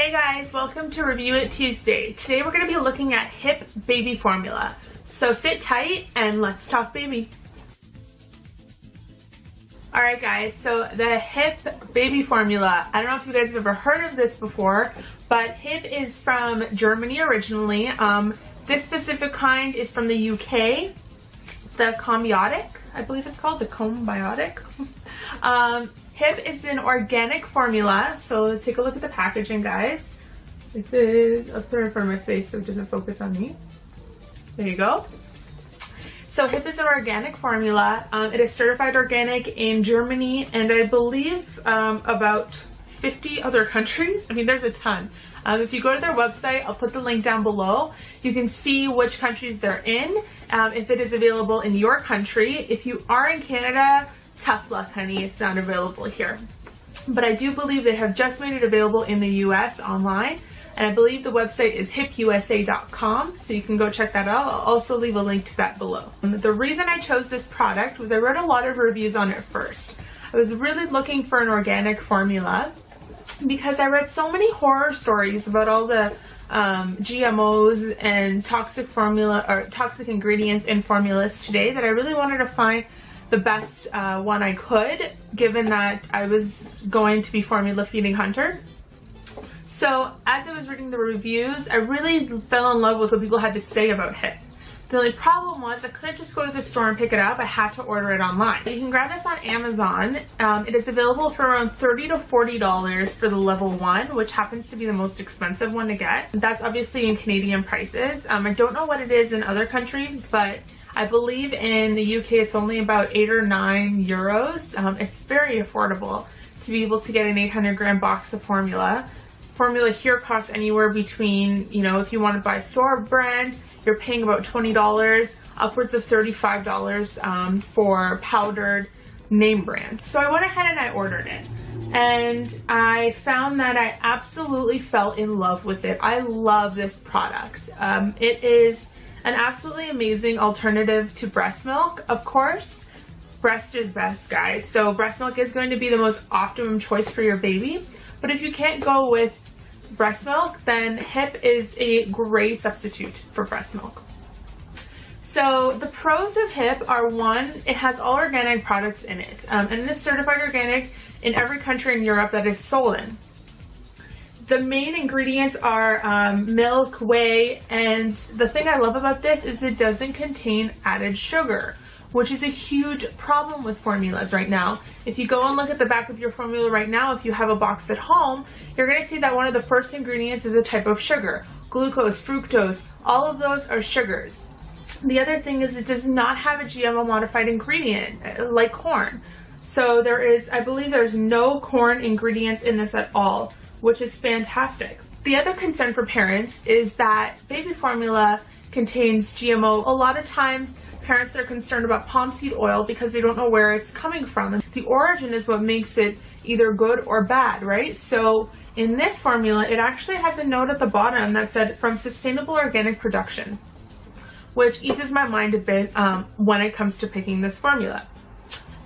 Hey guys, welcome to Review It Tuesday. Today we're going to be looking at HIP baby formula. So sit tight and let's talk baby. Alright guys, so the HIP baby formula, I don't know if you guys have ever heard of this before, but HIP is from Germany originally. This specific kind is from the UK, the Combiotic, I believe it's called, the Combiotic. HIP is an organic formula, so let's take a look at the packaging, guys. This is, I'll put it in front of my face so it doesn't focus on me. There you go. So HIP is an organic formula. It is certified organic in Germany and I believe about 50 other countries. I mean, there's a ton. If you go to their website, I'll put the link down below. You can see which countries they're in, if it is available in your country. If you are in Canada, tough luck, honey, it's not available here. But I do believe they have just made it available in the US online, and I believe the website is hipusa.com, so you can go check that out. I'll also leave a link to that below. The reason I chose this product was I read a lot of reviews on it first. I was really looking for an organic formula because I read so many horror stories about all the GMOs and toxic formula or toxic ingredients in formulas today that I really wanted to find the best one I could, given that I was going to be formula feeding Hunter. So as I was reading the reviews, I really fell in love with what people had to say about HIP. The only problem was I couldn't just go to the store and pick it up. I had to order it online. You can grab this on Amazon. It is available for around $30 to $40 for the level 1, which happens to be the most expensive one to get. That's obviously in Canadian prices. I don't know what it is in other countries, but I believe in the UK it's only about 8 or 9 euros. It's very affordable to be able to get an 800 gram box of formula. Formula here costs anywhere between, you know, if you want to buy store brand, you're paying about $20, upwards of $35 for powdered name brand. So I went ahead and I ordered it. And I found that I absolutely fell in love with it. I love this product. It is an absolutely amazing alternative to breast milk. Of course, breast is best, guys. So breast milk is going to be the most optimum choice for your baby. But if you can't go with breast milk, then HIP is a great substitute for breast milk. So the pros of HIP are, one, it has all organic products in it. And it is certified organic in every country in Europe that is sold in. The main ingredients are milk, whey, and the thing I love about this is it doesn't contain added sugar, which is a huge problem with formulas right now. If you go and look at the back of your formula right now, if you have a box at home, you're going to see that one of the first ingredients is a type of sugar. Glucose, fructose, all of those are sugars. The other thing is it does not have a GMO modified ingredient like corn. So there is, I believe there's no corn ingredients in this at all, which is fantastic. The other concern for parents is that baby formula contains GMO. A lot of times parents are concerned about palm seed oil because they don't know where it's coming from. And the origin is what makes it either good or bad, right? So in this formula, it actually has a note at the bottom that said from sustainable organic production, which eases my mind a bit when it comes to picking this formula.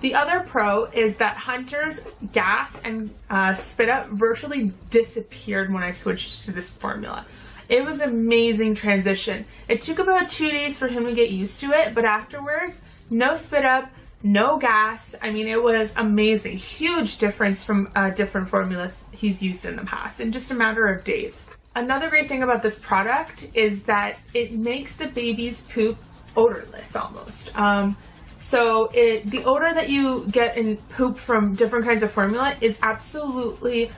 The other pro is that Hunter's gas and spit up virtually disappeared when I switched to this formula. It was an amazing transition. It took about 2 days for him to get used to it, but afterwards, no spit up, no gas. I mean, it was amazing. Huge difference from different formulas he's used in the past in just a matter of days. Another great thing about this product is that it makes the baby's poop odorless almost. So the odor that you get in poop from different kinds of formula is absolutely,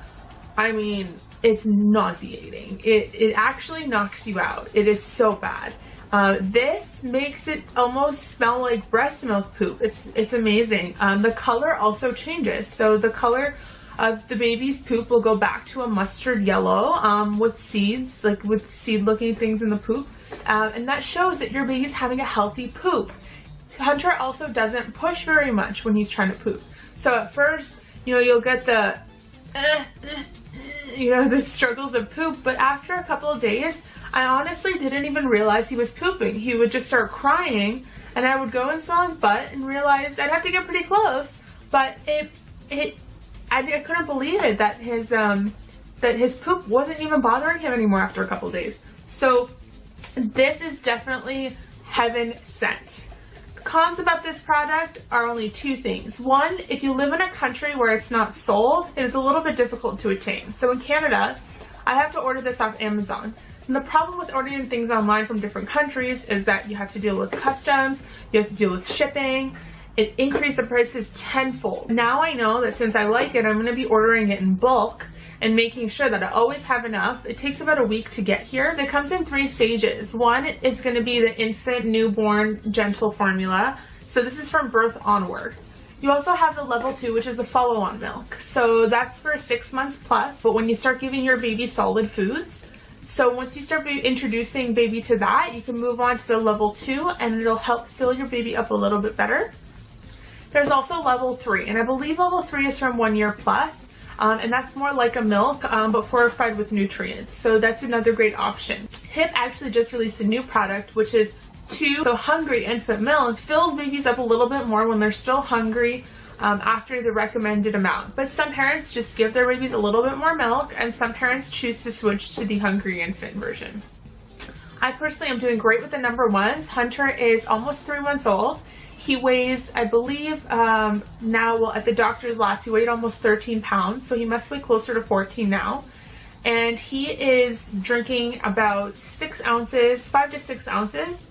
I mean, it's nauseating. It actually knocks you out. It is so bad. This makes it almost smell like breast milk poop. It's amazing. The color also changes. So the color of the baby's poop will go back to a mustard yellow with seeds, like with seed looking things in the poop. And that shows that your baby's having a healthy poop. Hunter also doesn't push very much when he's trying to poop. So at first, you know, you'll get the the struggles of poop, but after a couple of days, I honestly didn't even realize he was pooping. He would just start crying, and I would go and smell his butt and realize I'd have to get pretty close, but I couldn't believe it that his that his poop wasn't even bothering him anymore after a couple days. So this is definitely heaven sent. Cons about this product are only two things. One, if you live in a country where it's not sold, it is a little bit difficult to attain. So in Canada, I have to order this off Amazon. And the problem with ordering things online from different countries is that you have to deal with customs, you have to deal with shipping. It increased the prices tenfold. Now I know that since I like it, I'm going to be ordering it in bulk and making sure that I always have enough. It takes about a week to get here. It comes in 3 stages. One is going to be the infant, newborn, gentle formula. So this is from birth onward. You also have the level 2, which is the follow-on milk. So that's for 6 months plus, but when you start giving your baby solid foods, so once you start introducing baby to that, you can move on to the level 2 and it'll help fill your baby up a little bit better. There's also level 3, and I believe level 3 is from 1 year plus, and that's more like a milk, but fortified with nutrients. So that's another great option. HIP actually just released a new product, which is 2. So hungry infant milk fills babies up a little bit more when they're still hungry after the recommended amount. But some parents just give their babies a little bit more milk, and some parents choose to switch to the hungry infant version. I personally am doing great with the number 1s. Hunter is almost 3 months old. He weighs, I believe, now, well, at the doctor's last, he weighed almost 13 pounds, so he must weigh closer to 14 now. And he is drinking about 6 ounces, 5 to 6 ounces,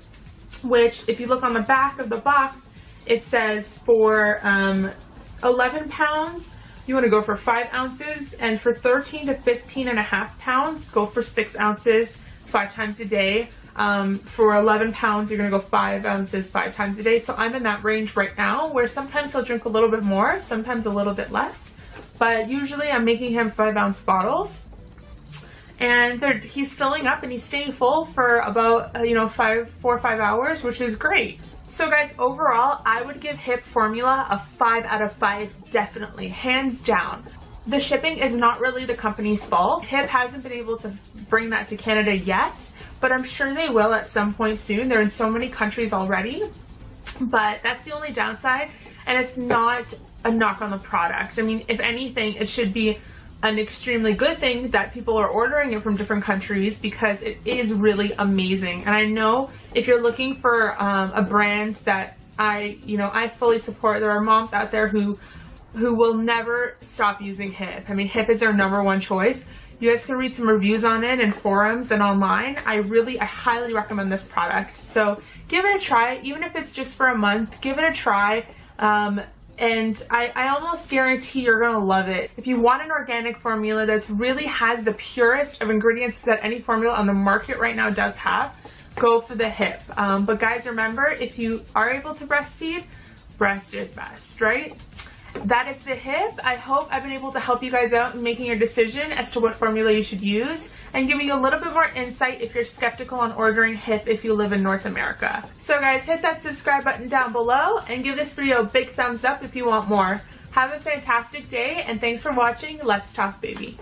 which, if you look on the back of the box, it says for 11 pounds, you want to go for 5 ounces, and for 13 to 15 and a half pounds, go for 6 ounces 5 times a day. For 11 pounds, you're going to go 5 ounces 5 times a day. So I'm in that range right now, where sometimes he'll drink a little bit more, sometimes a little bit less. But usually I'm making him 5-ounce bottles. And he's filling up and he's staying full for about, 4 or 5 hours, which is great. So guys, overall, I would give HIP formula a 5 out of 5, definitely, hands down. The shipping is not really the company's fault. HIP hasn't been able to bring that to Canada yet, but I'm sure they will at some point soon. They're in so many countries already, but that's the only downside, and it's not a knock on the product. I mean, if anything, it should be an extremely good thing that people are ordering it from different countries, because it is really amazing. And I know if you're looking for a brand that I fully support, there are moms out there who will never stop using HIP. I mean, HIP is their number 1 choice. You guys can read some reviews on it in forums and online. I highly recommend this product. So give it a try, even if it's just for a month, give it a try. And I almost guarantee you're gonna love it. If you want an organic formula that really has the purest of ingredients that any formula on the market right now does have, go for the HIP. But guys, remember, if you are able to breastfeed, breast is best, right? That is the HIP. I hope I've been able to help you guys out in making your decision as to what formula you should use, and giving you a little bit more insight if you're skeptical on ordering HIP if you live in North America. So guys, hit that subscribe button down below and give this video a big thumbs up if you want more. Have a fantastic day, and thanks for watching Let's Talk Baby.